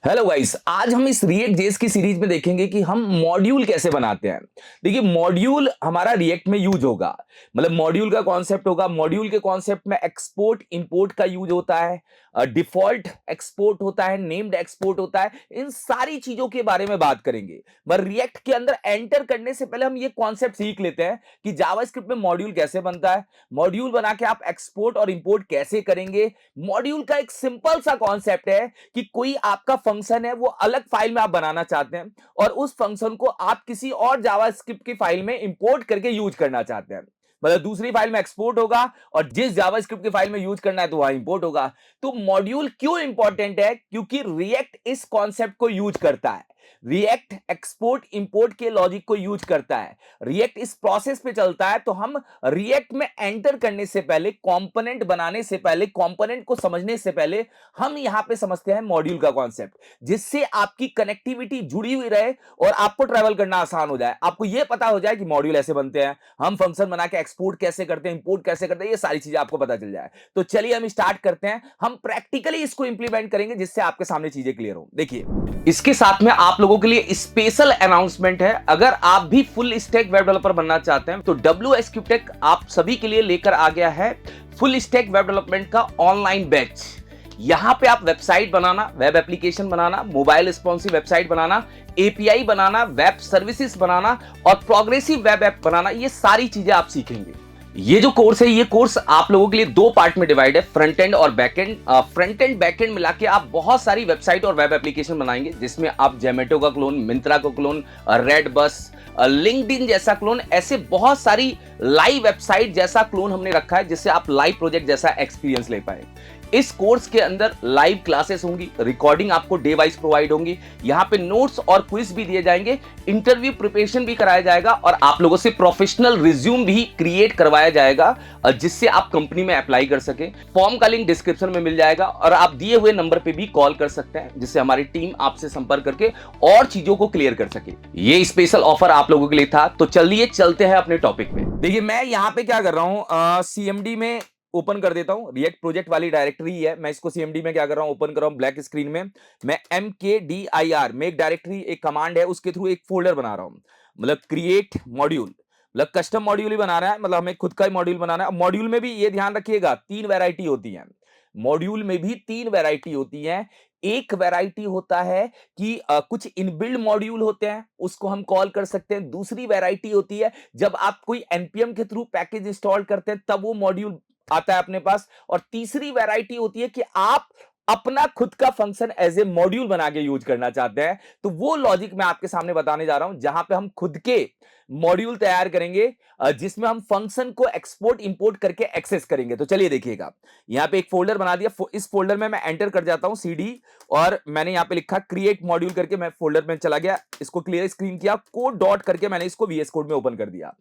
Hello guys, आज हम इस रिएक्ट जेएस की सीरीज में देखेंगे कि हम मॉड्यूल कैसे बनाते हैं। देखिए, मॉड्यूल हमारा रिएक्ट में यूज होगा। मतलब मॉड्यूल का कॉन्सेप्ट होगा। मॉड्यूल के कॉन्सेप्ट में एक्सपोर्ट इंपोर्ट का यूज होता है, डिफॉल्ट एक्सपोर्ट होता है, नेम्ड एक्सपोर्ट होता है। इन सारी चीजों के बारे में बात करेंगे। पर रिएक्ट के अंदर एंटर करने से पहले हम ये कॉन्सेप्ट सीख लेते हैं कि जावास्क्रिप्ट में मॉड्यूल कैसे बनता है, मॉड्यूल बना के आप एक्सपोर्ट और इंपोर्ट कैसे करेंगे। मॉड्यूल का एक सिंपल सा कॉन्सेप्ट है कि कोई आपका फंक्शन है, वो अलग फाइल में आप बनाना चाहते हैं और उस फंक्शन को आप किसी और जावास्क्रिप्ट की फाइल में इंपोर्ट करके यूज करना चाहते हैं। मतलब दूसरी फाइल में एक्सपोर्ट होगा और जिस जावास्क्रिप्ट की फाइल में यूज करना है तो वहां इंपोर्ट होगा। तो मॉड्यूल क्यों इंपॉर्टेंट है? क्योंकि रिएक्ट इस कॉन्सेप्ट को यूज करता है। रिएक्ट एक्सपोर्ट इंपोर्ट के लॉजिक को यूज करता है। रिएक्ट इस प्रोसेस पे चलता है। तो हम रिएक्ट में एंटर करने से पहले, कंपोनेंट बनाने से पहले, कंपोनेंट को समझने से पहले हम यहां पे समझते हैं मॉड्यूल का कॉन्सेप्ट, जिससे आपकी कनेक्टिविटी जुड़ी हुई रहे और आपको ट्रैवल करना आसान हो जाए। आपको यह पता हो जाए कि मॉड्यूल ऐसे बनते हैं, हम फंक्शन बना के एक्सपोर्ट कैसे करते हैं, इंपोर्ट कैसे करते हैं, ये सारी चीजें आपको पता चल जाए। तो चलिए हम स्टार्ट करते हैं। हम प्रैक्टिकली इसको इंप्लीमेंट करेंगे जिससे आपके सामने चीजें क्लियर हो। देखिए, इसके साथ में आप लोगों के लिए स्पेशल अनाउंसमेंट है। अगर आप भी फुल स्टैक वेब डेवलपर बनना चाहते हैं तो WSQTech आप सभी के लिए लेकर आ गया है फुल स्टैक वेब डेवलपमेंट का ऑनलाइन बैच। यहां पे आप वेबसाइट बनाना, वेब एप्लीकेशन बनाना, मोबाइल रिस्पॉन्सिव वेबसाइट बनाना, एपीआई बनाना, वेब सर्विसेज बनाना और प्रोग्रेसिव वेब ऐप बनाना, ये सारी चीजें आप सीखेंगे। ये जो कोर्स है, ये कोर्स आप लोगों के लिए दो पार्ट में डिवाइड है, फ्रंट एंड और back and. Front end back and मिला के आप बहुत सारी वेबसाइट और वेब एप्लीकेशन बनाएंगे, जिसमें आप जोमेटो का क्लोन, मिंत्रा का क्लोन, रेड बस, लिंक्डइन जैसा क्लोन, ऐसे बहुत सारी लाइव वेबसाइट जैसा क्लोन हमने रखा है, जिससे आप लाइव प्रोजेक्ट जैसा एक्सपीरियंस ले पाए। इस कोर्स के अंदर लाइव क्लासेस होंगी, रिकॉर्डिंग आपको डे वाइज प्रोवाइड होंगी, यहां पे नोट्स और क्विज भी दिए जाएंगे, इंटरव्यू प्रिपरेशन भी कराया जाएगा और आप लोगों से प्रोफेशनल रिज्यूम भी क्रिएट करवाया जाएगा, जिससे आप कंपनी में अप्लाई कर सके। फॉर्म का लिंक डिस्क्रिप्शन में मिल जाएगा और आप दिए हुए नंबर पे भी कॉल कर सकते हैं, जिससे हमारी टीम आपसे संपर्क करके और चीजों को क्लियर कर सके। ये स्पेशल ऑफर आप लोगों के लिए था। तो चलिए चलते हैं अपने टॉपिक में। देखिए, मैं यहां पे क्या कर रहा हूं, सीएमडी में ओपन कर देता हूं। रिएक्ट प्रोजेक्ट वाली डायरेक्टरी है, मैं इसको सीएमडी में क्या कर रहा हूं, ओपन कर रहा हूं ब्लैक स्क्रीन में। मैं mkdir में एक डायरेक्टरी, एक कमांड है, उसके थ्रू एक फोल्डर बना रहा हूं। मतलब क्रिएट मॉड्यूल, मतलब कस्टम मॉड्यूल ही बना रहा है, मतलब हमें खुद का ही मॉड्यूल बनाना है। मॉड्यूल में भी ये ध्यान रखिएगा, तीन वैरायटी होती है। मॉड्यूल में भी तीन वैरायटी होती है। एक वैरायटी होता है कि कुछ इनबिल्ड मॉड्यूल होते हैं, उसको हम कॉल कर सकते हैं। दूसरी वैरायटी होती है जब आप कोई एनपीएम के थ्रू पैकेज इंस्टॉल करते हैं, तब वो मॉड्यूल आता है अपने पास। और तीसरी वैरायटी होती है कि आप अपना खुद का फंक्शन एज ए मॉड्यूल बना के यूज करना चाहते हैं। तो वो लॉजिक मैं आपके सामने बताने जा रहा हूं, जहां पे हम खुद के मॉड्यूल तैयार करेंगे, जिसमें हम फंक्शन को एक्सपोर्ट इंपोर्ट करके एक्सेस करेंगे। तो चलिए देखिएगा, यहां पे एक फोल्डर बना दिया। इस फोल्डर में मैं एंटर कर जाता हूं सीडी, और मैंने यहां पे लिखा क्रिएट मॉड्यूल करके, मैं फोल्डर में चला गया, इसको क्लियर स्क्रीन किया, कोड डॉट करके मैंने इसको वीएस कोड में ओपन कर दिया।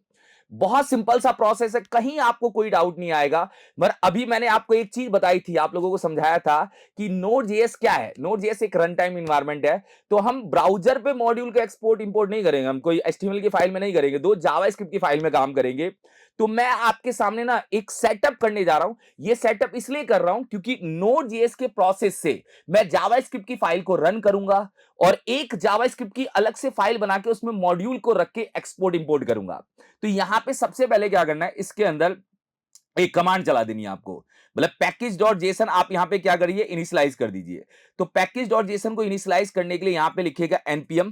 बहुत सिंपल सा प्रोसेस है, कहीं आपको कोई डाउट नहीं आएगा। मगर अभी मैंने आपको एक चीज बताई थी, आप लोगों को समझाया था कि Node.js क्या है। Node.js एक रन टाइम इन्वायरमेंट है। तो हम ब्राउजर पे मॉड्यूल का एक्सपोर्ट इंपोर्ट नहीं करेंगे, हम कोई एचटीएमएल की फाइल में नहीं करेंगे, दो जावास्क्रिप्ट की फाइल में काम करेंगे। तो मैं आपके सामने ना एक सेटअप करने जा रहा हूं। ये सेटअप इसलिए कर रहा हूं क्योंकि Node.js के प्रोसेस से मैं जावास्क्रिप्ट की फाइल को रन करूंगा और एक जावास्क्रिप्ट की अलग से फाइल बना के उसमें मॉड्यूल को रख के एक्सपोर्ट इंपोर्ट करूंगा। तो यहां पे सबसे पहले क्या करना है, इसके अंदर एक कमांड चला देनी है आपको। मतलब पैकेज डॉट जेसन आप यहां पे क्या करिए, इनिशियलाइज कर दीजिए। तो पैकेज डॉट जेसन को इनिशियलाइज करने के लिए यहां पे लिखिएगा npm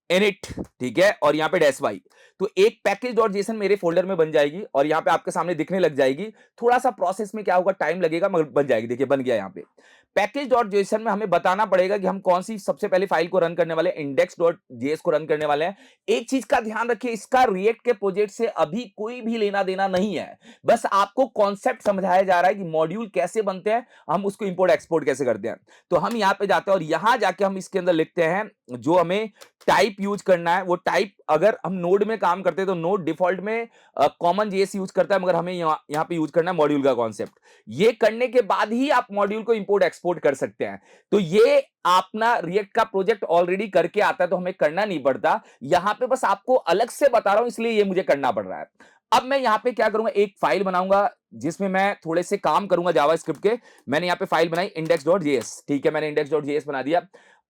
init, ठीक है, और यहां पे -y। तो एक पैकेज डॉट जेसन मेरे फोल्डर में बन जाएगी और यहां पे आपके सामने दिखने लग जाएगी। थोड़ा सा प्रोसेस में क्या होगा, टाइम लगेगा, मगर बन जाएगी। देखिए बन गया। यहां पे पैकेज डॉट जेसन में हमें बताना पड़ेगा कि हम कौन सी सबसे पहले फाइल को रन करने वाले, इंडेक्स डॉट जेएस को रन करने वाले हैं। एक चीज का ध्यान रखिए, इसका रिएक्ट के प्रोजेक्ट से अभी कोई भी लेना देना नहीं है। बस आपको कॉन्सेप्ट समझाया जा रहा है कि मॉड्यूल कैसे बनते हैं, हम उसको इंपोर्ट एक्सपोर्ट कैसे करते हैं। तो हम यहां पे जाते हैं और यहां जाके हम इसके अंदर लिखते हैं जो हमें टाइप यूज करना है। वो टाइप, अगर हम नोड में काम करते हैं तो नोड डिफॉल्ट में कॉमन जेएस यूज करता है, मगर हमें यहाँ पे यूज करना है मॉड्यूल का कॉन्सेप्ट। ये करने के बाद ही आप मॉड्यूल को इंपोर्ट एक्सपोर्ट कर सकते हैं। तो ये अपना रिएक्ट का प्रोजेक्ट ऑलरेडी करके आता है, तो हमें करना नहीं पड़ता। यहां पे बस आपको अलग से बता रहा हूं, इसलिए ये मुझे करना पड़ रहा है। अब मैं यहां पे क्या करूंगा, एक फाइल बनाऊंगा जिसमें मैं थोड़े से काम करूंगा जावास्क्रिप्ट के। मैंने यहां पे फाइल बनाई index.js, ठीक है, मैंने index.js बना दिया।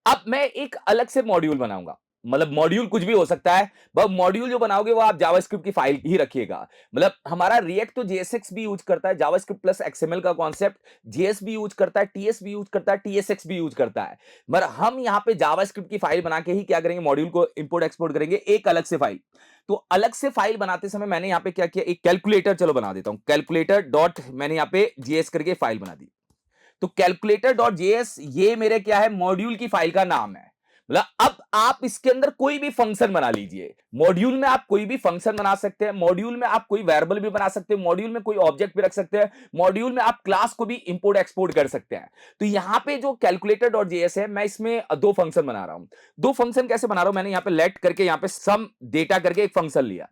अब मैं एक अलग से मॉड्यूल बनाऊंगा, मतलब मॉड्यूल कुछ भी हो सकता है, बस मॉड्यूल जो बनाओगे वो आप जावास्क्रिप्ट की फाइल ही रखिएगा। मतलब हमारा रिएक्ट तो जेएसएक्स भी यूज करता है, जावास्क्रिप्ट प्लस एक्सएमएल का कॉन्सेप्ट, जेएस भी यूज करता है, टीएस भी यूज करता है, टीएसएक्स भी यूज करता है। मगर हम यहाँ पे जावास्क्रिप्ट की फाइल बना के ही क्या करेंगे, मॉड्यूल को इंपोर्ट एक्सपोर्ट करेंगे एक अलग से फाइल। तो अलग से फाइल बनाते समय मैंने यहाँ पे क्या किया, एक कैलकुलेटर चलो बना देता हूं, कैलकुलेटर डॉट मैंने यहाँ पे जेएस करके फाइल बना दी। तो कैलकुलेटर डॉट जेएस ये मेरे क्या है, मॉड्यूल की फाइल का नाम है। मतलब अब आप इसके अंदर कोई भी फंक्शन बना लीजिए, मॉड्यूल में आप कोई भी फंक्शन बना सकते हैं, मॉड्यूल में आप कोई वेरिएबल भी बना सकते हैं, मॉड्यूल में कोई ऑब्जेक्ट भी रख सकते हैं, मॉड्यूल में आप क्लास को भी इंपोर्ट एक्सपोर्ट कर सकते हैं। तो यहां पे जो कैलकुलेटर डॉट जेएस है, मैं इसमें दो फंक्शन बना रहा हूं। दो फंक्शन कैसे बना रहा हूं, मैंने यहां पे लेट करके यहां पे सम डेटा करके एक फंक्शन लिया,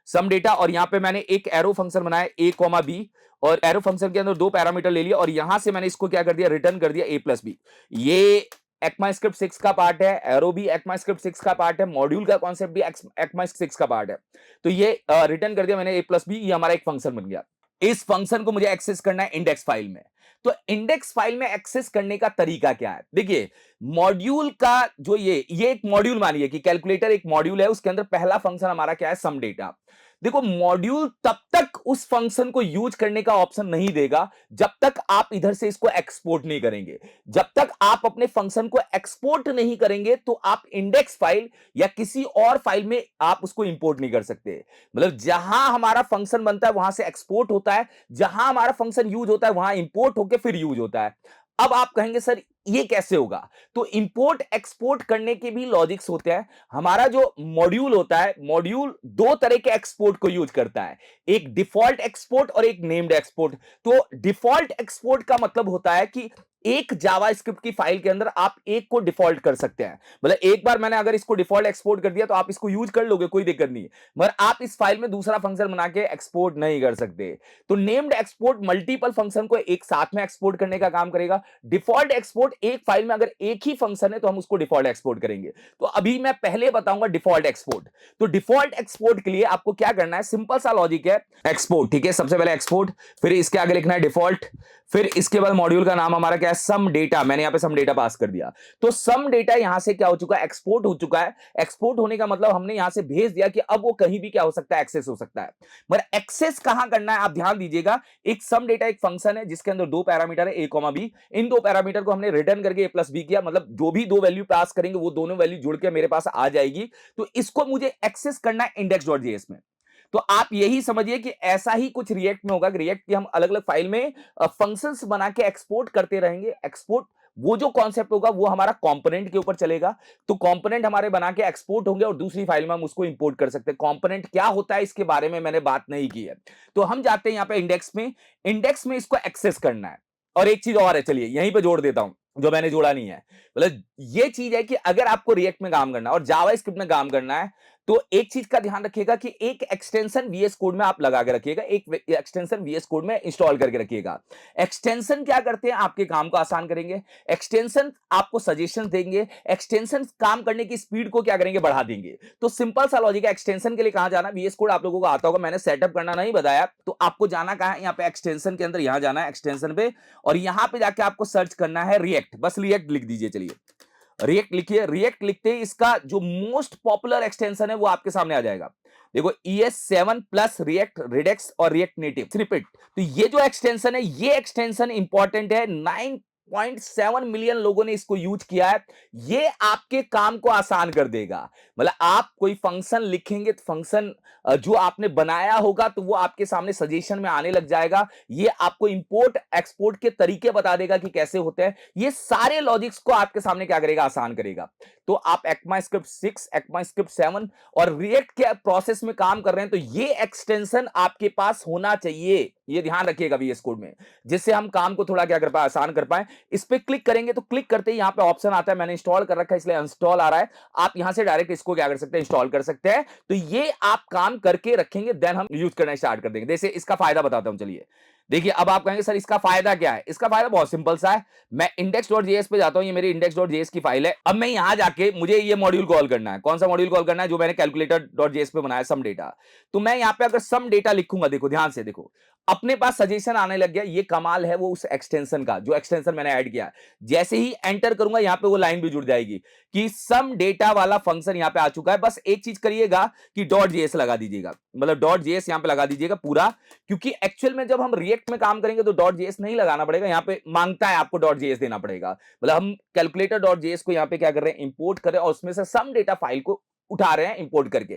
सम डेटा, और यहां पे मैंने एक एरो फंक्शन बनाया ए कॉमा बी, और एरो फंक्शन के अंदर दो पैरामीटर ले लिया, और यहां से मैंने इसको क्या कर दिया, रिटर्न कर दिया ए प्लस बी। ये ECMAScript 6 का पार्ट है, एरो भी ECMAScript 6 का पार्ट है, मॉड्यूल का कॉन्सेप्ट भी ECMAScript 6 का पार्ट है। तो ये रिटर्न कर दिया मैंने ए प्लस बी, ये हमारा एक फंक्शन बन गया। इस फंक्शन को मुझे एक्सेस करना है इंडेक्स फाइल में। तो इंडेक्स फाइल में एक्सेस करने का तरीका क्या है, देखिए मॉड्यूल का जो ये एक मॉड्यूल मानिए कि कैलकुलेटर एक मॉड्यूल है, उसके अंदर पहला फंक्शन हमारा क्या है, सम डेटा। देखो मॉड्यूल तब तक उस फंक्शन को यूज करने का ऑप्शन नहीं देगा जब तक आप इधर से इसको एक्सपोर्ट नहीं करेंगे। जब तक आप अपने फंक्शन को एक्सपोर्ट नहीं करेंगे तो आप इंडेक्स फाइल या किसी और फाइल में आप उसको इंपोर्ट नहीं कर सकते। मतलब जहां हमारा फंक्शन बनता है वहां से एक्सपोर्ट होता है, जहां हमारा फंक्शन यूज होता है वहां इंपोर्ट होकर फिर यूज होता है। अब आप कहेंगे सर ये कैसे होगा, तो इंपोर्ट एक्सपोर्ट करने के भी लॉजिक्स होते हैं। हमारा जो मॉड्यूल होता है, मॉड्यूल दो तरह के एक्सपोर्ट को यूज करता है, एक डिफॉल्ट एक्सपोर्ट और एक नेम्ड एक्सपोर्ट। तो डिफॉल्ट एक्सपोर्ट का मतलब होता है कि एक जावास्क्रिप्ट की फाइल के अंदर आप एक को डिफॉल्ट कर सकते हैं, मतलब एक बार मैंने अगर इसको डिफॉल्ट एक्सपोर्ट कर दिया तो आप इसको यूज कर लोगे, कोई दिक्कत नहीं, मगर आप इस फाइल में दूसरा फंक्शन बना के एक्सपोर्ट नहीं कर सकते। तो नेम्ड एक्सपोर्ट मल्टीपल फंक्शन को एक साथ में एक्सपोर्ट करने का काम करेगा। डिफॉल्ट एक्सपोर्ट एक फाइल में अगर एक ही फंक्शन है तो हम उसको डिफॉल्ट एक्सपोर्ट करेंगे। तो अभी मैं पहले बताऊंगा डिफॉल्ट एक्सपोर्ट। तो डिफॉल्ट एक्सपोर्ट के लिए आपको क्या करना है, सिंपल सा लॉजिक है, एक्सपोर्ट, ठीक है, सबसे पहले एक्सपोर्ट, फिर इसके आगे लिखना है डिफॉल्ट, फिर इसके बाद मॉड्यूल का नाम हमारा क्या है, सम डेटा, मैंने यहां पे सम डेटा पास कर दिया। तो सम डेटा यहां से क्या हो चुका है, एक्सपोर्ट हो चुका है। एक्सपोर्ट होने का मतलब हमने यहां से भेज दिया कि अब वो कहीं भी क्या हो सकता है, एक्सेस हो सकता है। मगर एक्सेस कहां करना है आप ध्यान दीजिएगा, एक सम डेटा एक फंक्शन है जिसके अंदर दो पैरामीटर है ए कॉमा बी, इन दो पैरामीटर को हमने रिटर्न करके ए प्लस बी किया, मतलब जो भी दो वैल्यू पास करेंगे वो दोनों वैल्यू जुड़ के मेरे पास आ जाएगी। तो इसको मुझे एक्सेस करना है index.js में। तो आप यही समझिए कि ऐसा ही कुछ रिएक्ट में होगा, रिएक्ट की हम अलग अलग फाइल में फंक्शंस बना के एक्सपोर्ट करते रहेंगे। एक्सपोर्ट वो जो कॉन्सेप्ट होगा वो हमारा कंपोनेंट के ऊपर चलेगा। तो कंपोनेंट हमारे बना के एक्सपोर्ट होंगे और दूसरी फाइल में हम उसको इंपोर्ट कर सकते हैं। कंपोनेंट क्या होता है इसके बारे में मैंने बात नहीं की है। तो हम जाते हैं यहाँ पे इंडेक्स में, इंडेक्स में इसको एक्सेस करना है। और एक चीज और है, चलिए यहीं पे जोड़ देता हूं जो मैंने जोड़ा नहीं है। मतलब ये चीज है कि अगर आपको रिएक्ट में काम करना है और जावास्क्रिप्ट में काम करना है तो एक चीज का ध्यान रखिएगा कि एक एक्सटेंशन वीएस कोड में आप लगा के रखिएगा, एक एक्सटेंशन वीएस कोड में इंस्टॉल करके रखिएगा। एक्सटेंशन क्या करते हैं, आपके काम को आसान करेंगे, एक्सटेंशन आपको सजेशन देंगे, एक्सटेंशन काम करने की स्पीड को क्या करेंगे, बढ़ा देंगे। तो सिंपल सा लॉजिक है, एक्सटेंशन के लिए कहां जाना, वीएस कोड आप लोगों को आता होगा, मैंने सेटअप करना नहीं बताया। तो आपको जाना कहां है, यहाँ पे एक्सटेंशन के अंदर यहां जाना है एक्सटेंशन पे, और यहां पे जाके आपको सर्च करना है रिएक्ट, बस रिएक्ट लिख दीजिए। चलिए रिएक्ट लिखिए, रिएक्ट लिखते ही इसका जो मोस्ट पॉपुलर एक्सटेंशन है वो आपके सामने आ जाएगा। देखो ES7 प्लस रिएक्ट रिडेक्स और रिएक्ट नेटिव स्निपेट। तो ये जो एक्सटेंशन है, ये एक्सटेंशन इंपॉर्टेंट है, 9.7 मिलियन लोगों ने इसको यूज किया है। ये आपके काम को आसान कर देगा। मतलब आप कोई फंक्शन लिखेंगे तो फंक्शन जो आपने बनाया होगा तो वो आपके सामने सजेशन में आने लग जाएगा। ये आपको इंपोर्ट एक्सपोर्ट के तरीके बता देगा कि कैसे होते हैं। ये सारे लॉजिक्स को आपके सामने क्या करेगा, आसान करेगा। तो आप ECMAScript 6, ECMAScript 7 और रिएक्ट के प्रोसेस में काम कर रहे हैं तो ये एक्सटेंशन आपके पास होना चाहिए, ये ध्यान रखिएगा VS कोड में, जिससे हम काम को थोड़ा क्या कर पाए, आसान कर पाए। इस पे क्लिक करेंगे तो क्लिक करते ही यहां पे ऑप्शन आता है, मैंने इंस्टॉल कर रखा है इसलिए इंस्टॉल आ रहा है। आप यहां से डायरेक्ट इसको क्या कर सकते हैं, इंस्टॉल कर सकते हैं। तो ये आप काम करके रखेंगे, देन हम यूज करना स्टार्ट कर देंगे। जैसे इसका फायदा बताता हूं, चलिए देखिए अब आप कहेंगे सर इसका फायदा क्या है? इसका फायदा बहुत सिंपल सा है। मैं index.js पे जाता हूं, ये मेरी index.js की फाइल है। अब मैं यहां जाके मुझे ये मॉड्यूल कॉल करना है। कौन सा मॉड्यूल कॉल करना है? जो मैंने calculator.js पे बनाया सम डेटा। तो मैं यहां पे अगर सम डेटा लिखूंगा, देखो ध्यान से देखो, अपने पास सजेशन आने लग गया। ये कमाल है वो उस एक्सटेंशन का, जो एक्सटेंशन मैंने ऐड किया। जैसे ही एंटर करूंगा यहां पे वो लाइन भी जुड़ जाएगी कि सम डेटा वाला फंक्शन यहां पे आ चुका है। बस एक चीज करिएगा कि डॉट जेएस लगा दीजिएगा, मतलब डॉट जेएस यहां पे लगा दीजिएगा पूरा, क्योंकि एक्चुअल में जब हम रिएक्ट में काम करेंगे तो डॉट जेएस नहीं लगाना पड़ेगा। यहां पे मांगता है आपको डॉट जेएस देना पड़ेगा। मतलब हम कैलकुलेटर डॉट जेएस को यहां पे क्या कर रहे हैं, इंपोर्ट कर रहे हैं और उसमें से सम डेटा फाइल को उठा रहे हैं इंपोर्ट करके।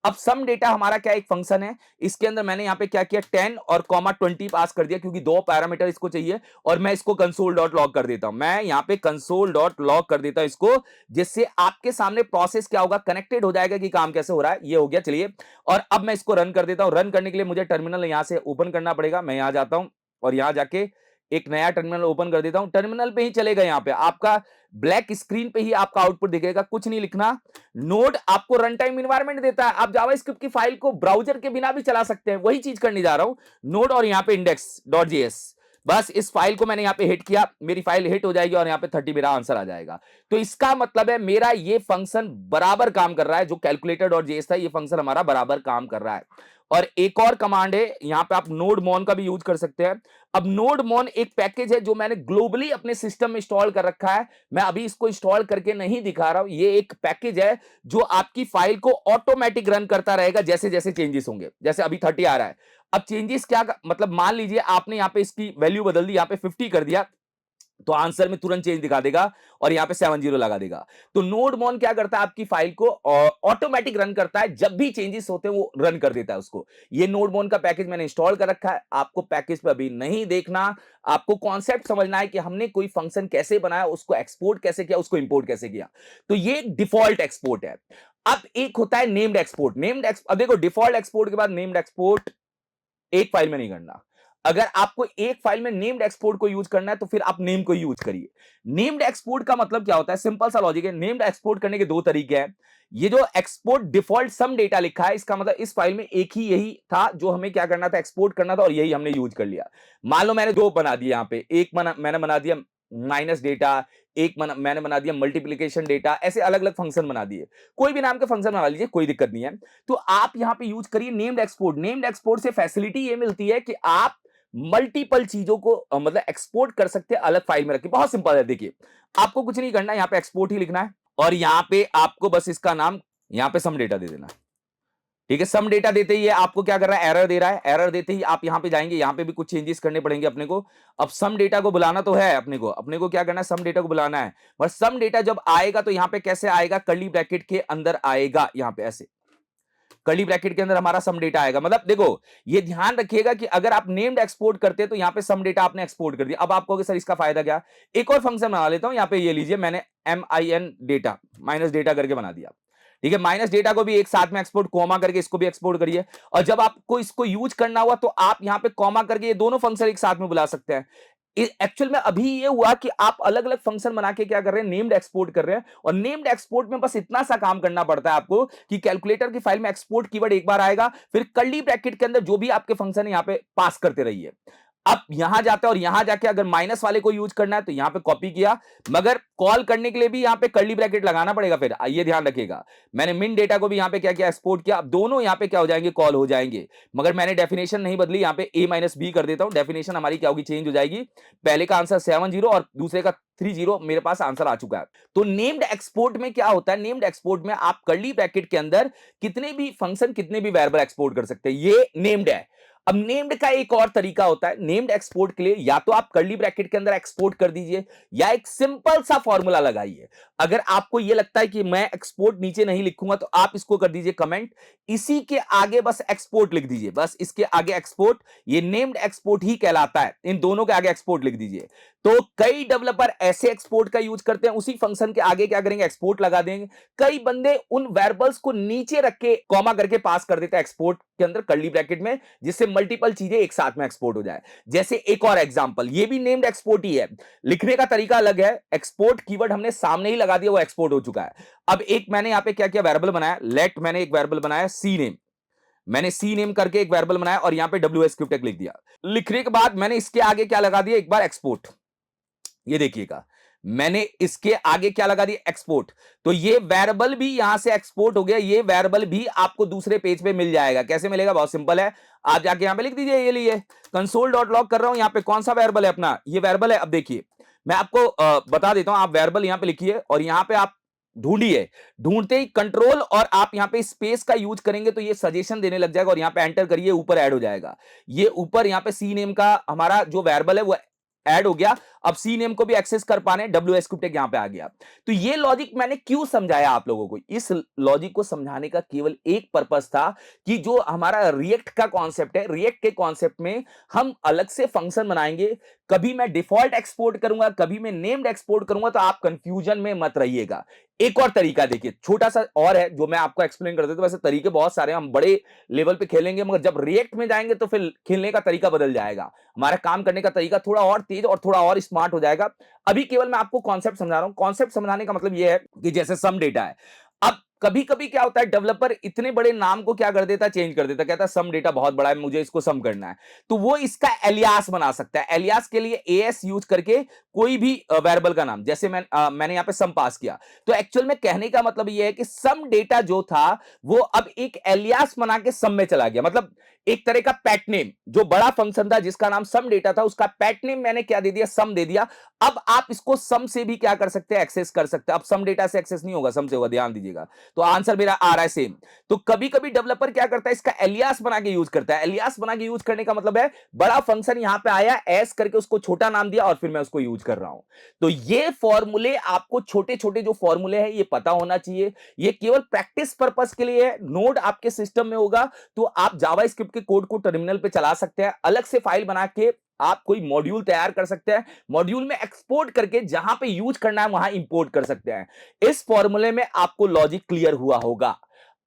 अब सम डेटा हमारा क्या एक फंक्शन है, इसके अंदर मैंने यहां पे क्या किया, 10 और कॉमा 20 पास कर दिया, क्योंकि दो पैरामीटर इसको चाहिए। और मैं इसको कंसोल डॉट लॉग कर देता हूं, मैं यहां पे कंसोल डॉट लॉग कर देता हूं इसको, जिससे आपके सामने प्रोसेस क्या होगा, कनेक्टेड हो जाएगा कि काम कैसे हो रहा है। ये हो गया, चलिए। और अब मैं इसको रन कर देता हूं। रन करने के लिए मुझे टर्मिनल यहां से ओपन करना पड़ेगा। मैं यहां जाता हूं और यहां जाके एक नया टर्मिनल ओपन कर देता हूं। टर्मिनल पे ही चलेगा, यहां पे आपका ब्लैक स्क्रीन पे ही आपका आउटपुट दिखेगा, कुछ नहीं लिखना। नोड आपको रन टाइम इन्वायरमेंट देता है, आप जावास्क्रिप्ट की फाइल को ब्राउजर के बिना भी चला सकते हैं, वही चीज करने जा रहा हूं। नोड और यहां पे इंडेक्स डॉट जेएस, बस इस फाइल को मैंने यहां पे हिट किया, मेरी फाइल हिट हो जाएगी और यहां पे 30 मेरा आंसर आ जाएगा। तो इसका मतलब है मेरा ये फंक्शन बराबर काम कर रहा है, जो कैलकुलेटर डॉट जेएस था ये फंक्शन हमारा बराबर काम कर रहा है। और एक और कमांड है यहां पे, आप नोड मोन का भी यूज कर सकते हैं। अब नोड मोन एक पैकेज है जो मैंने ग्लोबली अपने सिस्टम में इंस्टॉल कर रखा है। मैं अभी इसको इंस्टॉल करके नहीं दिखा रहा हूं। ये एक पैकेज है जो आपकी फाइल को ऑटोमेटिक रन करता रहेगा जैसे जैसे चेंजेस होंगे। जैसे अभी 30 आ रहा है, अब चेंजेस क्या, मतलब मान लीजिए आपने यहां पे इसकी वैल्यू बदल दी, यहां पे 50 कर दिया, तो आंसर में तुरंत चेंज दिखा देगा और यहां पे 70 लगा देगा। तो नोड मोन क्या करता है, आपकी फाइल को ऑटोमेटिक रन करता है, जब भी चेंजेस होते हैं वो रन कर देता है उसको। ये नोड मोन का पैकेज मैंने इंस्टॉल कर रखा है। आपको पैकेज पे अभी नहीं देखना, आपको कॉन्सेप्ट समझना है कि हमने कोई फंक्शन कैसे बनाया, उसको एक्सपोर्ट कैसे किया, उसको इंपोर्ट कैसे किया। तो ये डिफॉल्ट एक्सपोर्ट है। अब एक होता है नेम्ड एक्सपोर्ट। अब देखो, डिफॉल्ट एक्सपोर्ट के बाद नेम्ड एक्सपोर्ट एक फाइल में नहीं करना। अगर आपको एक फाइल में नेम्ड एक्सपोर्ट को यूज करना है तो फिर आप नेम को यूज करिए। नेम्ड एक्सपोर्ट का मतलब क्या होता है, सिंपल सा लॉजिक है। नेम्ड एक्सपोर्ट करने के दो तरीके हैं। ये जो एक्सपोर्ट डिफॉल्ट सम डेटा लिखा है, इसका मतलब इस फाइल में एक ही यही था जो हमें क्या करना था, एक्सपोर्ट करना था, और यही हमने यूज कर लिया। मान लो मैंने दो बना दिया, यहां पे एक मैंने बना दिया माइनस डेटा, मैंने बना दिया मल्टीप्लीकेशन डेटा, ऐसे अलग अलग फंक्शन बना दिए। कोई भी नाम के फंक्शन बना लीजिए, कोई दिक्कत नहीं है। तो आप यहां पे यूज करिए नेम्ड एक्सपोर्ट। नेम्ड एक्सपोर्ट से फैसिलिटी ये मिलती है कि आप मल्टीपल चीजों को मतलब एक्सपोर्ट कर सकते हैं अलग फाइल में रख के। बहुत सिंपल है, देखिए आपको कुछ नहीं करना है, यहां पे एक्सपोर्ट ही लिखना है और यहां पे आपको बस इसका नाम यहां पे सम डेटा दे देना है। ठीक है, सम डेटा देते ही आपको क्या कर रहा है, एरर दे रहा है। एरर देते ही आप यहां पे जाएंगे, यहां पे भी कुछ चेंजेस करने पड़ेंगे अपने को। अब सम डेटा को बुलाना तो है अपने को क्या करना है, सम डेटा को बुलाना है। और सम डेटा जब आएगा तो यहां पे कैसे आएगा, कर्ली ब्रैकेट के अंदर आएगा। यहां पे ऐसे कर्ली ब्रैकेट के अंदर हमारा सम डेटा आएगा। मतलब देखो, ये ध्यान रखिएगा कि अगर आप नेम्ड एक्सपोर्ट करते हैं तो यहां पे सम डेटा आपने एक्सपोर्ट कर दिया। अब आप कहोगे सर इसका फायदा क्या, एक और फंक्शन बना लेता हूं। यहां पे ये लीजिए, मैंने min डेटा माइनस डेटा करके बना दिया। ठीक है, माइनस डेटा को भी एक साथ में एक्सपोर्ट, कॉमा करके इसको भी एक्सपोर्ट करिए। और जब आपको इसको यूज करना हुआ तो आप यहां पे कॉमा करके ये दोनों फंक्शन एक साथ में बुला सकते हैं। एक्चुअल में अभी ये हुआ कि आप अलग अलग फंक्शन बना के क्या कर रहे हैं, नेम्ड एक्सपोर्ट कर रहे हैं। और नेम्ड एक्सपोर्ट में बस इतना सा काम करना पड़ता है आपको कि कैलकुलेटर की फाइल में एक्सपोर्ट कीवर्ड एक बार आएगा, फिर कर्ली ब्रैकेट के अंदर जो भी आपके फंक्शन है यहां पे पास करते रहिए। अब यहां जाते हैं और यहां जाके अगर माइनस वाले को यूज करना है तो यहां पे कॉपी किया, मगर कॉल करने के लिए भी यहां पे कर्ली ब्रैकेट लगाना पड़ेगा। फिर ये ध्यान रखिएगा, मैंने मिन डेटा को भी यहां पे क्या किया, एक्सपोर्ट किया। अब दोनों यहां पे क्या हो जाएंगे, कॉल हो जाएंगे। मगर मैंने डेफिनेशन नहीं बदली, यहां पे a माइनस बी कर देता हूं। डेफिनेशन हमारी क्या होगी, चेंज हो जाएगी। पहले का आंसर 70 और दूसरे का 30 मेरे पास आंसर आ चुका है। तो नेम्ड एक्सपोर्ट में क्या होता है, नेम्ड एक्सपोर्ट में आप कर्ली ब्रैकेट के अंदर कितने भी फंक्शन, कितने भी वेरिएबल एक्सपोर्ट कर सकते हैं। ये नेम्ड है। अब नेम्ड का एक और तरीका होता है नेम्ड एक्सपोर्ट के लिए, या तो आप कर्ली ब्रैकेट के अंदर एक्सपोर्ट कर दीजिए या एक सिंपल सा फॉर्मूला लगाइए। अगर आपको यह लगता है कि मैं एक्सपोर्ट नीचे नहीं लिखूंगा तो आप इसको कर दीजिए कमेंट, इसी के आगे बस एक्सपोर्ट लिख दीजिए, बस इसके आगे एक्सपोर्ट। ये नेम्ड एक्सपोर्ट ही कहलाता है, इन दोनों के आगे एक्सपोर्ट लिख दीजिए। तो कई डेवलपर ऐसे एक्सपोर्ट का यूज करते हैं, उसी फंक्शन के आगे क्या करेंगे, एक्सपोर्ट लगा देंगे। कई बंदे उन वेरिएबल्स को नीचे रख के कॉमा करके पास कर देते हैं एक्सपोर्ट के अंदर कर्ली ब्रैकेट में, जिससे मल्टीपल चीजें एक साथ में एक्सपोर्ट हो जाए। जैसे एक और एग्जांपल, ये भी नेम्ड एक्सपोर्ट ही है, लिखने का तरीका अलग है। एक्सपोर्ट कीवर्ड हमने सामने ही लगा दिया, वो एक्सपोर्ट हो चुका है। अब एक मैंने यहां पे क्या किया, वेरिएबल बनाया, लेट, मैंने एक वेरिएबल बनाया सी नेम। मैंने सी नेम करके एक वेरिएबल बनाया और यहां पे WS स्क्रिप्ट एक लिख दिया। लिखने के बाद मैंने इसके आगे क्या लगा दिया, एक बार एक्सपोर्ट। ये देखिएगा, मैंने इसके आगे क्या लगा दिया, एक्सपोर्ट। तो ये वेरिएबल भी यहां से एक्सपोर्ट हो गया, ये वेरिएबल भी आपको दूसरे पेज पे मिल जाएगा। कैसे मिलेगा, बहुत सिंपल है। आप जाके यहां पे लिख दीजिए, ये लिए कंसोल डॉट लॉग कर रहा हूं, यहां पे कौन सा वेरिएबल है अपना, ये वेरिएबल है। अब देखिए मैं आपको बता देता हूं, आप वेरिएबल यहां पे लिखिए और यहां पे आप ढूंढिए। ढूंढते ही कंट्रोल और आप यहां पे स्पेस का यूज करेंगे तो ये सजेशन देने लग जाएगा और यहां पे एंटर करिए, ऊपर ऐड हो जाएगा। ये ऊपर यहां पे सी नेम का हमारा जो वेरिएबल है वो ऐड हो गया। अब सी नेम को भी एक्सेस कर पाने, WS स्क्रिप्ट एक यहां पे आ गया। तो ये लॉजिक मैंने क्यों समझाया आप लोगों को, इस लॉजिक को समझाने का केवल एक पर्पस था कि जो हमारा रिएक्ट का कॉन्सेप्ट है, रिएक्ट के कॉन्सेप्ट में हम अलग से फंक्शन बनाएंगे। कभी मैं डिफॉल्ट एक्सपोर्ट करूंगा, कभी मैं नेम्ड एक्सपोर्ट करूंगा, तो आप कंफ्यूजन में मत रहिएगा। एक और तरीका देखिए, छोटा सा और है जो मैं आपको एक्सप्लेन कर देता हूं। वैसे तरीके बहुत सारे, हम बड़े लेवल पे खेलेंगे, मगर जब रिएक्ट में जाएंगे तो फिर खेलने का तरीका बदल जाएगा। हमारा काम करने का तरीका थोड़ा और तेज और थोड़ा और स्मार्ट हो जाएगा। अभी केवल मैं आपको कॉन्सेप्ट समझा रहा हूं। कॉन्सेप्ट समझाने का मतलब यह है कि जैसे सम डेटा है, अब कभी कभी क्या होता है, डेवलपर इतने बड़े नाम को क्या कर देता है, चेंज कर देता है, कहता है सम डेटा बहुत बड़ा है, मुझे इसको सम करना है। तो वो इसका एलियास बना सकता है। एलियास के लिए एएस यूज करके कोई भी वेरिएबल का नाम, जैसे मैंने यहां पे सम पास किया, तो एक्चुअल में कहने का मतलब ये है कि सम डेटा जो था वो अब एक एलियास बना के सम में चला गया। मतलब एक तरह का पैट नेम, जो बड़ा फंक्शन था जिसका नाम सम डेटा था, उसका पैट नेम मैंने क्या दे दिया, सम दे दिया। अब आप इसको सम से भी क्या कर सकते हैं, एक्सेस कर सकते हैं। अब सम डेटा से एक्सेस नहीं होगा, सम से होगा, ध्यान दीजिएगा। तो आंसर मेरा आ रहा है सेम। तो कभी कभी डेवलपर क्या करता है, इसका एलियास बना के यूज करता है। एलियास बना के यूज करने का मतलब है, बड़ा फंक्शन यहां पे आया, एस करके उसको छोटा नाम दिया और फिर मैं उसको यूज कर रहा हूं। तो ये फॉर्मूले आपको, छोटे छोटे जो फॉर्मूले हैं, ये पता होना चाहिए। ये केवल प्रैक्टिस पर्पस के लिए है। नोड आपके सिस्टम में होगा तो आप जावास्क्रिप्ट के कोड को टर्मिनल पे चला सकते हैं। अलग से फाइल बना के आप कोई मॉड्यूल तैयार कर सकते हैं। मॉड्यूल में एक्सपोर्ट करके जहां पे यूज करना है वहां इंपोर्ट कर सकते हैं। इस फॉर्मूले में आपको लॉजिक क्लियर हुआ होगा।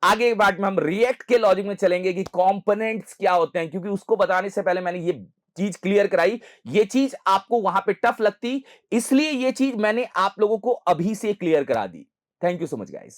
आगे बात में हम रिएक्ट के लॉजिक में चलेंगे कि कंपोनेंट्स क्या होते हैं, क्योंकि उसको बताने से पहले मैंने ये चीज क्लियर कराई। ये चीज आपको वहां पे टफ लगती, इसलिए ये चीज मैंने आप लोगों को अभी से क्लियर करा दी। Thank you so much guys.